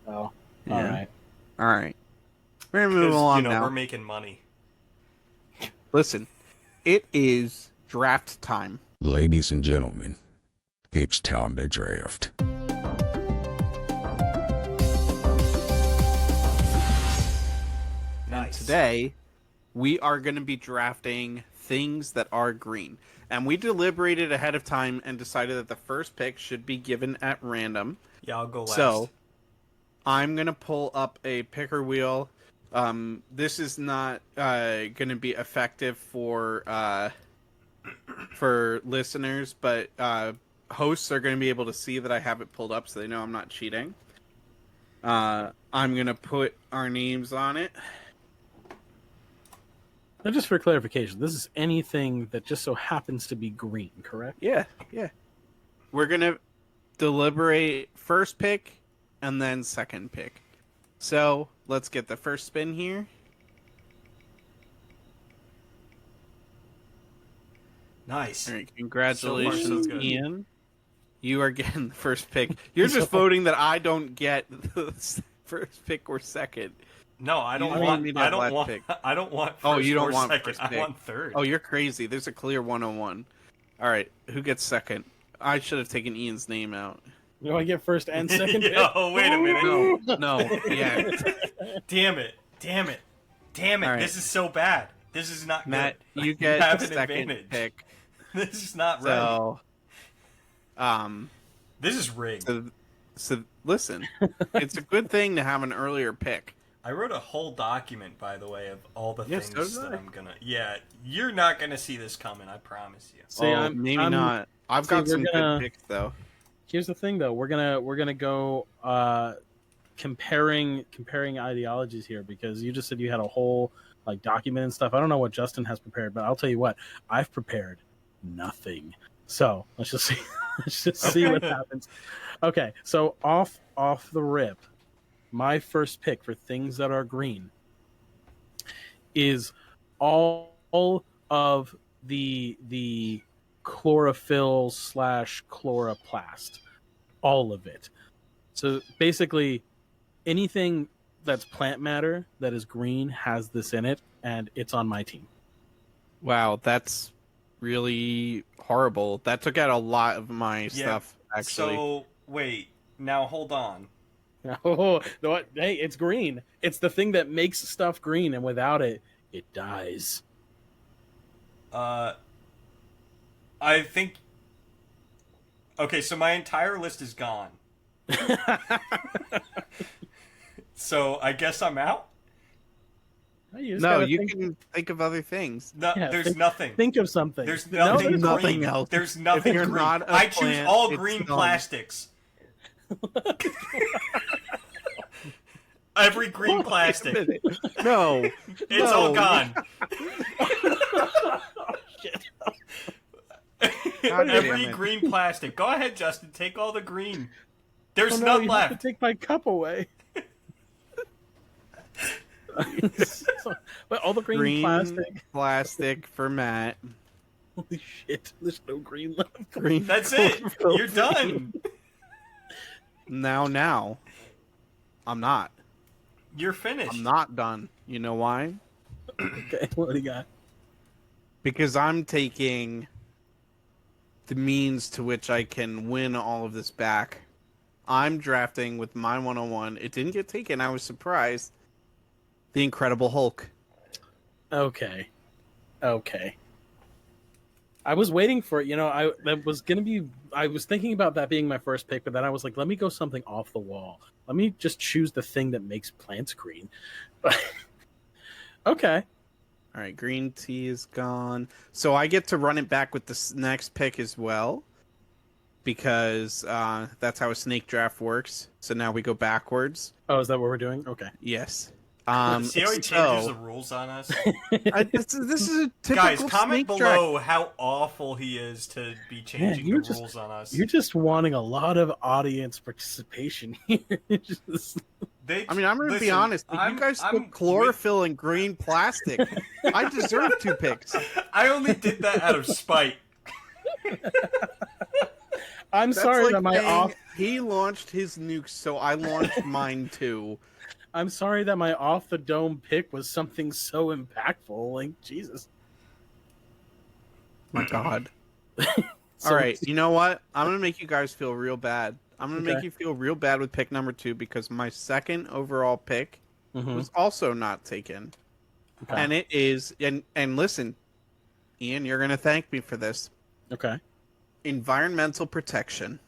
Oh, Yeah. all right. All right. We're gonna move Because along we're now. making money. Listen, it is draft time. Ladies and gentlemen, it's time to draft. Nice. Today, we are going to be drafting things that are green. And we deliberated ahead of time and decided that the first pick should be given at random. Yeah, I'll go last. So, I'm going to pull up a picker wheel. This is not going to be effective for listeners, but hosts are going to be able to see that I have it pulled up so they know I'm not cheating. I'm going to put our names on it. Now, just for clarification, this is anything that just so happens to be green, correct? Yeah. We're going to deliberate first pick and then second pick. So, let's get the first spin here. Nice. All right, congratulations, So far, so good. Ian. You are getting the first pick. You're just voting that I don't get the first pick or second. No, I don't You want. want me to I have don't left want. pick. I don't want. First Oh, you don't or want second. first I pick. want third. Oh, you're crazy. There's a clear 101. All right, who gets second? I should have taken Ian's name out. Do I get first and second? pick? Oh, wait a minute. No, yeah. Damn it. All right. This is so bad. This is not Matt, good. you get have the an second advantage. pick. This is not right. So, This is rigged. so listen, it's a good thing to have an earlier pick. I wrote a whole document, by the way, of all the Yes, things so did that I. I'm gonna. Yeah, you're not gonna see this coming. I promise you. See, Maybe I'm- not. I've see, got we're some gonna- good picks though. Here's the thing, though. We're gonna go comparing ideologies here, because you just said you had a whole like document and stuff. I don't know what Justin has prepared, but I'll tell you what, I've prepared nothing. So let's just see. Let's just see what happens. Okay, so off the rip, my first pick for things that are green is all of the chlorophyll / chloroplast, all of it. So basically, anything that's plant matter that is green has this in it, and it's on my team. Wow, that's really horrible. That took out a lot of my stuff, actually. So wait, now hold on. Oh, no, hey, it's green. It's the thing that makes stuff green, and without it, it dies. I think. Okay, so my entire list is gone. So I guess I'm out. You just No, gotta you think, can think of other things. No, Yeah, there's think- nothing. think of something. There's No, nothing. there's nothing green. else. There's nothing you're green. not a I choose plant, all it's green done. plastics. Every green plastic. No, It's all gone. God Every damn it. Oh, green plastic. Go ahead, Justin. Take all the green. There's no, none you left. have to take my cup away. But all the green, plastic for Matt. Holy shit! There's no green left. Green. That's it. chlorophyll You're done. Now, I'm not. You're finished. I'm not done. You know why? Okay, what do you got? Because I'm taking the means to which I can win all of this back. I'm drafting with my 101. It didn't get taken. I was surprised. The Incredible Hulk. Okay. I was waiting for it. I was thinking about that being my first pick, but then I was like, let me go something off the wall. Let me just choose the thing that makes plants green. Okay. All right, green tea is gone. So I get to run it back with this next pick as well. because that's how a snake draft works. So now we go backwards. Oh, is that what we're doing? Okay. Yes. See how he changes the rules on us? This is a typical Guys, comment snake below draft. how awful he is to be changing the rules on us. You're just wanting a lot of audience participation here. I mean, I'm going to be honest. If you guys put chlorophyll in green plastic, I deserve 2 picks. I only did that out of spite. I'm sorry that my off. He launched his nukes, so I launched mine too. I'm sorry that my off the dome pick was something so impactful. Like Jesus. My God. All right, you know what? I'm gonna make you guys feel real bad. I'm gonna make you feel real bad with pick number 2 because my second overall pick was also not taken, and it is. And listen, Ian, you're gonna thank me for this. Okay. Environmental protection.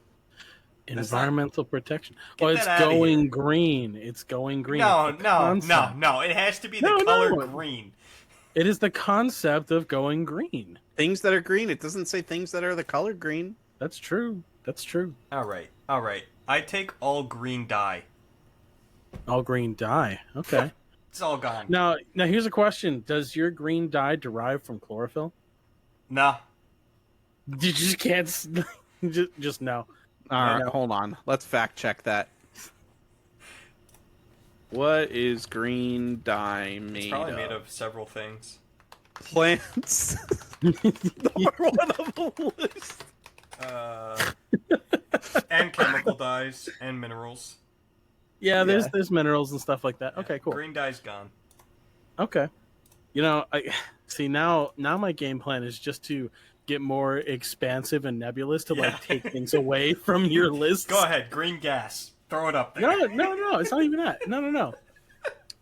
Environmental protection. Get Well, it's that outta going here. green. It's going green. No. It's the concept. It has to be the color green. It is the concept of going green. Things that are green. It doesn't say things that are the color green. That's true. That's true. All right. I take all green dye. All green dye. Okay. It's all gone. Now here's a question: does your green dye derive from chlorophyll? Nah. You just can't. Just no. All right, hold on. Let's fact check that. What is green dye made It's probably made of several things. Plants. Number 1 on the list. And chemical dyes and minerals. Yeah, there's minerals and stuff like that. Okay, cool. Green dye's gone. Okay. You know, I see now my game plan is just to get more expansive and nebulous to like take things away from your list. Go ahead, green gas. Throw it up there. No, it's not even that. No.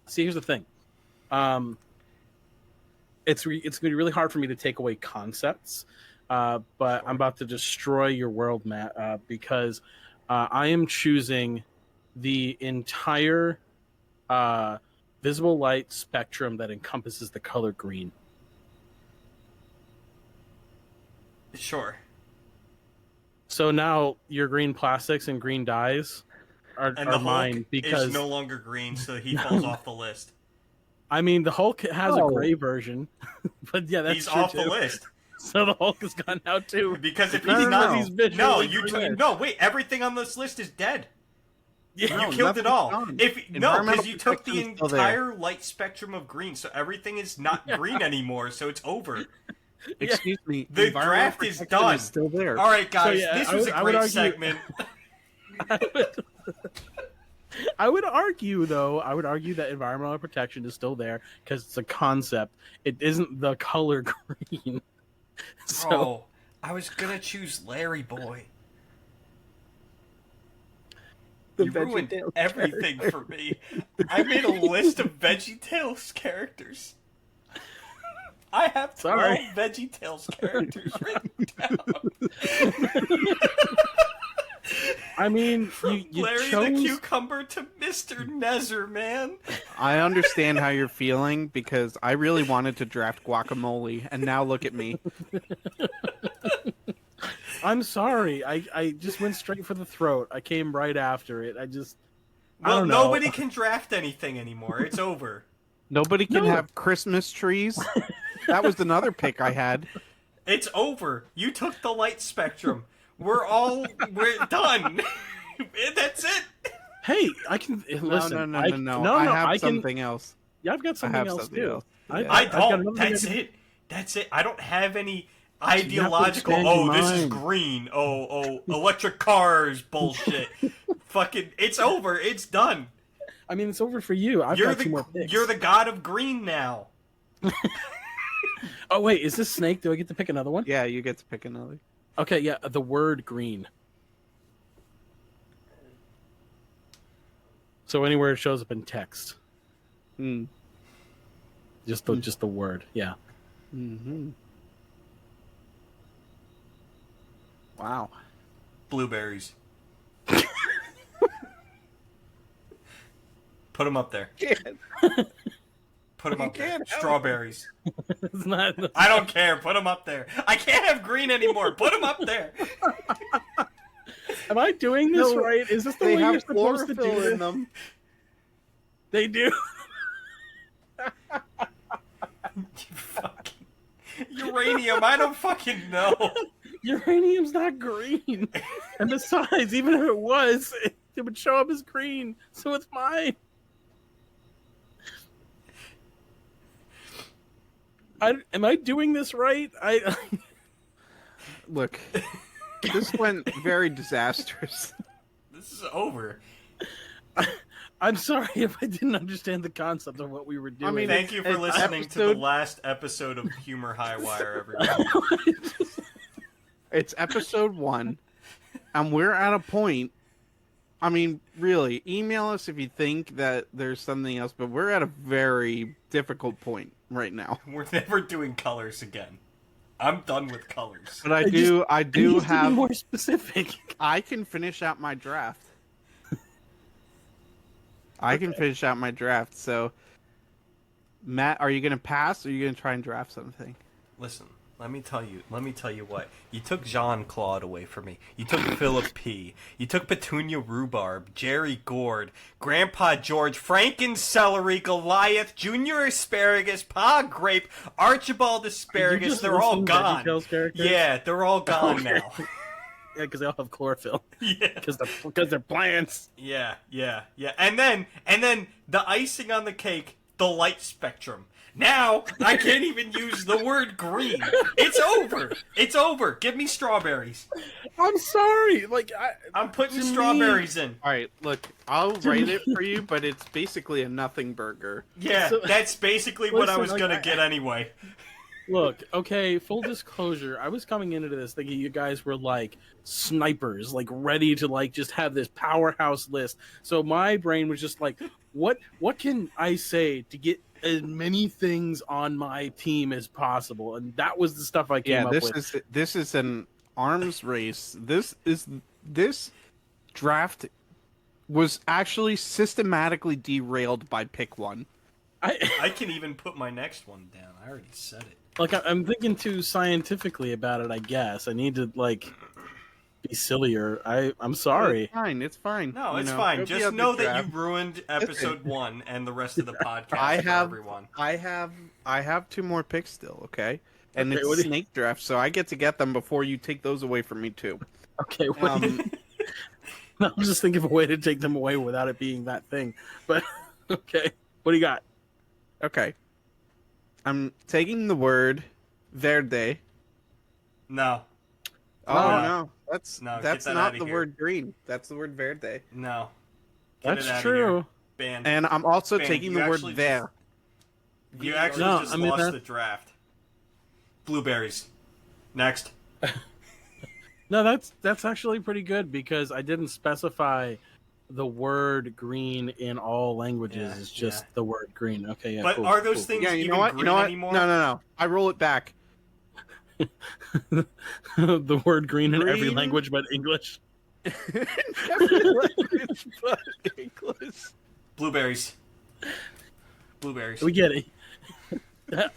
See, here's the thing. It's going to be really hard for me to take away concepts, but I'm about to destroy your world, Matt, because I am choosing the entire visible light spectrum that encompasses the color green. Sure. So now your green plastics and green dyes are mine Hulk because is no longer green, so he falls off the list. I mean the Hulk has a gray version, but yeah, that's He's true off too. the list. So the Hulk is gone now too. Because if No, he's no, not, no. He's visually no, wait, everything on this list is dead. Yeah, You killed it all. gone. Because you took the protection's still there. entire light spectrum of green, so everything is not green anymore. So it's over. Excuse me. The environmental draft is protection done. still there. All right, guys, yeah, this I was would- a I would great argue- segment. I would argue that environmental protection is still there because it's a concept. It isn't the color green. So Bro, I was gonna choose Larry Boy. You ruined VeggieTales everything for me. I made a list of VeggieTales characters. I have 12 Sorry. VeggieTales characters written down. I mean, you Larry chose. the Cucumber to Mr. Nezer, man. I understand how you're feeling because I really wanted to draft Guacamole, and now look at me. I'm sorry. I just went straight for the throat. I came right after it. I Well, don't know. nobody can draft anything anymore. It's over. Nobody can No. have Christmas trees. That was another pick I had. It's over. You took the light spectrum. We're done. That's it. Hey, I can listen. No. No, I have I can. something else. Yeah, I've got something else something too. else. I I've got don't. another thing That's I can- it. That's it. I don't have any You have to ideological. expand your This is mind. green. Oh, electric cars bullshit. Fucking, it's over. It's done. I mean, it's over for you. I've got 2 more picks. You're the god of green now. Oh wait, is this Snake? Do I get to pick another one? Yeah, you get to pick another. Okay, yeah. The word green. So anywhere it shows up in text, just the word. Yeah. Mm-hmm. Wow. Blueberries. Put them up there. Put them up there. can't help Strawberries. It's not. I don't care. Put them up there. I can't have green anymore. Put them up there. Am I doing this No, right? Is this the They way you're have supposed to do chlorophyll this? in them. They do. Fucking uranium. I don't fucking know. Uranium's not green. And besides, even if it was, it would show up as green. So it's mine. Am I doing this right? Look, this went very disastrous. This is over. I'm sorry if I didn't understand the concept of what we were doing. I mean, Thank you for it's listening to the episode- last episode of Humor Highwire, everyone. It's episode 1, and we're at a point. I mean, really, email us if you think that there's something else, but we're at a very difficult point right now. We're never doing colors again. I'm done with colors. But I It do needs to be have. more specific. I can finish out my draft. I can finish out my draft. So, Matt, are you going to pass, or are you going to try and draft something? Listen, let me tell you what. You took Jean-Claude away from me. You took Philip P. You took Petunia Rhubarb, Jerry Gord, Grandpa George, Franken Celery, Goliath, Junior Asparagus, Pa Grape, Archibald Asparagus. just They're all listing gone. VeggieTales characters? Yeah, they're all gone Okay. now. Yeah, because they all have chlorophyll. Yeah. Because they're plants. Yeah. And then the icing on the cake, the light spectrum. Now I can't even use the word green. It's over. It's over. Give me strawberries. I'm sorry. I'm putting To me- strawberries in. All right, look, I'll write it for you, but it's basically a nothing burger. Yeah, So- that's basically what I Listen, was like, gonna get anyway. Look, okay, full disclosure, I was coming into this thinking you guys were like snipers, like ready to like just have this powerhouse list. So my brain was just like, what can I say to get as many things on my team as possible? And that was the stuff I came up with. This is an arms race. This draft was actually systematically derailed by pick 1. I can even put my next one down. I already said it. Like I'm thinking too scientifically about it, I guess. I need to like be sillier. I'm sorry. It's fine. No, You it's know, fine. go be Just on the know that draft. you ruined episode 1 and the rest of the podcast I for have everyone. I have 2 more picks still, okay? And Okay, it's what do you- snake draft, so I get to get them before you take those away from me too. Okay, what I'm just thinking of a way to take them away without it being that thing. But okay, what do you got? Okay. I'm taking the word verde. No, Oh No. no, that's No, get that's that not outta the here. word green. That's the word verde. no. Get it That's outta true. here. Banned. And I'm also Ben, taking you the word actually ver. You actually No, just I mean lost that- the draft. Blueberries. Next. No, that's actually pretty good because I didn't specify the word green in all languages. Yeah, It's just yeah. the word green. Okay, yeah. But cool, are those cool. things Yeah, you even know what? green You know what? anymore? No. I roll it back. the word green in every Green. language but English? Every language but English. Blueberries. Blueberries. We get it.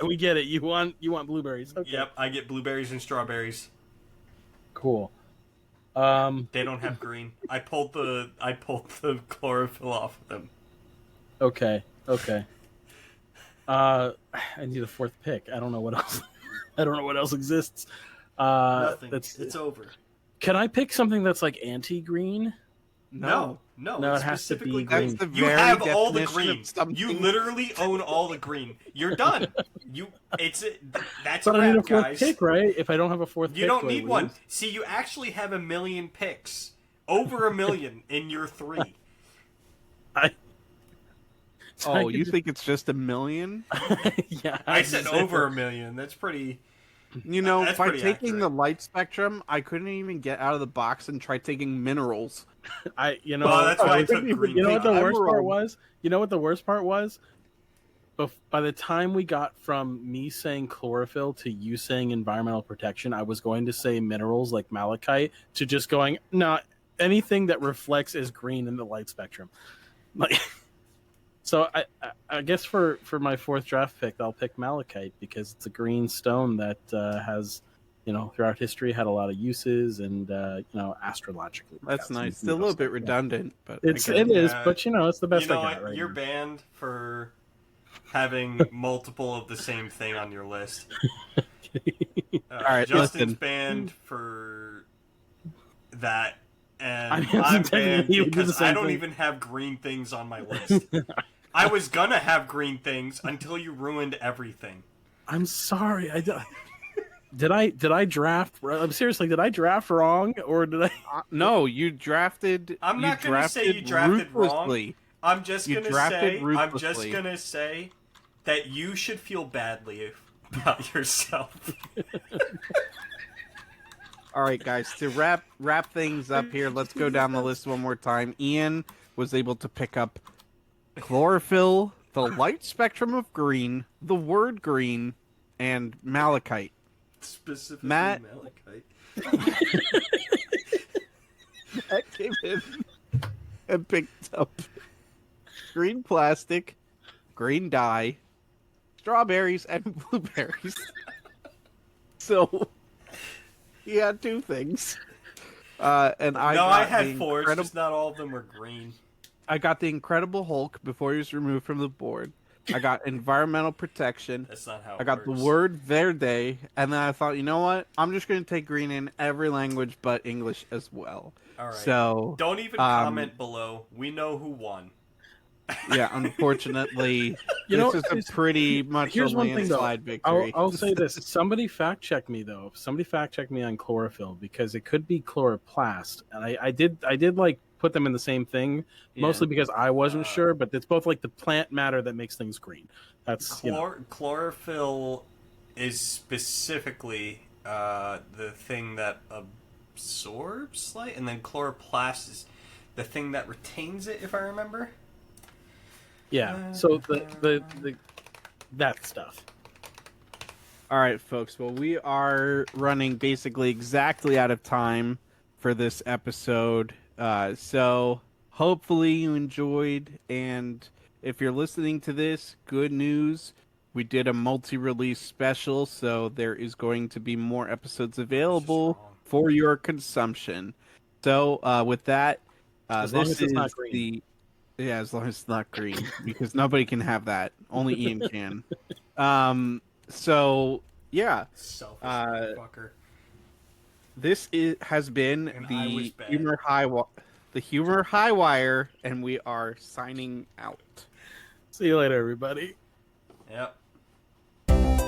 We get it. You want blueberries. Okay. Yep, I get blueberries and strawberries. Cool. They don't have green. I pulled the chlorophyll off of them. Okay. I need a 4th pick. I don't know what else. I don't know what else exists. Nothing. That's, It's over. can I pick something that's like anti-green? No, No, it's it has to be specifically green. That's the You very have all the definition of green. something. You literally own all the green. You're done. That's But a I need a wrap, 4th guys. pick, right? If I don't have a 4th pick, You don't do I need one. lose? See, you actually have 1 million picks. Over 1 million in your 3. So I Oh, could you just- think it's just 1 million? yeah, I said over 1 million. That's pretty. You know, That's by pretty taking accurate. the light spectrum, I couldn't even get out of the box and try taking minerals. Well, that's why I took green. You know what the pink. worst part Emerald. was? You know what the worst part was? By the time we got from me saying chlorophyll to you saying environmental protection, I was going to say minerals like malachite to just going, no, anything that reflects as green in the light spectrum. Like, so I guess for my 4th draft pick, I'll pick malachite because it's a green stone that has throughout history had a lot of uses, and astrologically. That's got some, nice. It's a little bit stuff. redundant, but It is, Yeah. but it's the best You know I got what? right You're now. banned for having multiple of the same thing on your list. All right, Justin's listen. banned for that, and I mean, I'm technically banned he would do the because same I don't thing. even have green things on my list. I was gonna have green things until you ruined everything. I'm sorry. Did I draft? I'm seriously. Did I draft wrong, or did I? No, you drafted. I'm you not gonna say you drafted ruthlessly. wrong. I'm just You gonna drafted say ruthlessly. that you should feel badly about yourself. All right, guys. To wrap things up here, let's go down the list one more time. Ian was able to pick up chlorophyll, the light spectrum of green, the word green, and malachite. Specifically Matt? Malachite. That came in and picked up green plastic, green dye, strawberries, and blueberries. So he had two things. And I had four. It's just not all of them were green. I got the Incredible Hulk before he was removed from the board. I got environmental protection. That's not how I got the word verde, and then I thought, you know what? I'm just going to take green in every language but English as well. All right. So don't even comment below. We know who won. Yeah, unfortunately, this is a pretty much a landslide victory. I'll say this: somebody fact check me though. Somebody fact check me on chlorophyll, because it could be chloroplast, and I did like put them in the same thing, mostly because I wasn't sure, but it's both like the plant matter that makes things green. That's chlorophyll is specifically the thing that absorbs light, and then chloroplast is the thing that retains it, if I remember. Yeah, so the that stuff. All right, folks. Well, we are running basically exactly out of time for this episode. So hopefully you enjoyed, and if you're listening to this, good news. We did a multi-release special, so there is going to be more episodes available for your consumption. So with that, as long as it's not green. As long as it's not green, because nobody can have that. Only Ian can. So yeah, selfish fucker. This has been the Humor Highwire, and we are signing out. See you later, everybody. Yep.